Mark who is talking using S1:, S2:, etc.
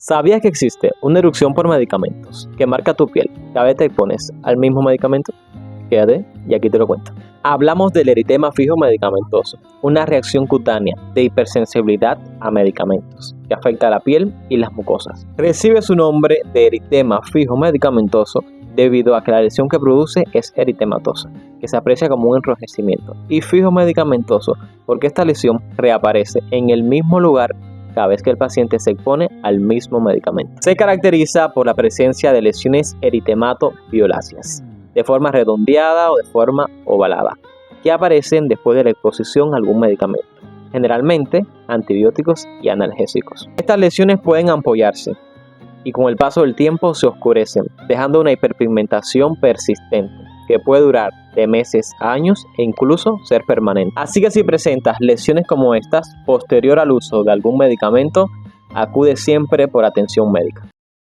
S1: ¿Sabías que existe una erupción por medicamentos que marca tu piel cada vez te expones al mismo medicamento? Quédate y aquí te lo cuento. Hablamos del eritema fijo medicamentoso, una reacción cutánea de hipersensibilidad a medicamentos que afecta a la piel y las mucosas. Recibe su nombre de eritema fijo medicamentoso debido a que la lesión que produce es eritematosa, que se aprecia como un enrojecimiento, y fijo medicamentoso porque esta lesión reaparece en el mismo lugar cada vez que el paciente se expone al mismo medicamento. Se caracteriza por la presencia de lesiones eritemato-violáceas, de forma redondeada o de forma ovalada, que aparecen después de la exposición a algún medicamento, generalmente antibióticos y analgésicos. Estas lesiones pueden ampollarse y con el paso del tiempo se oscurecen, dejando una hiperpigmentación persistente que puede durar de meses a años e incluso ser permanente. Así que si presentas lesiones como estas posterior al uso de algún medicamento, acude siempre por atención médica.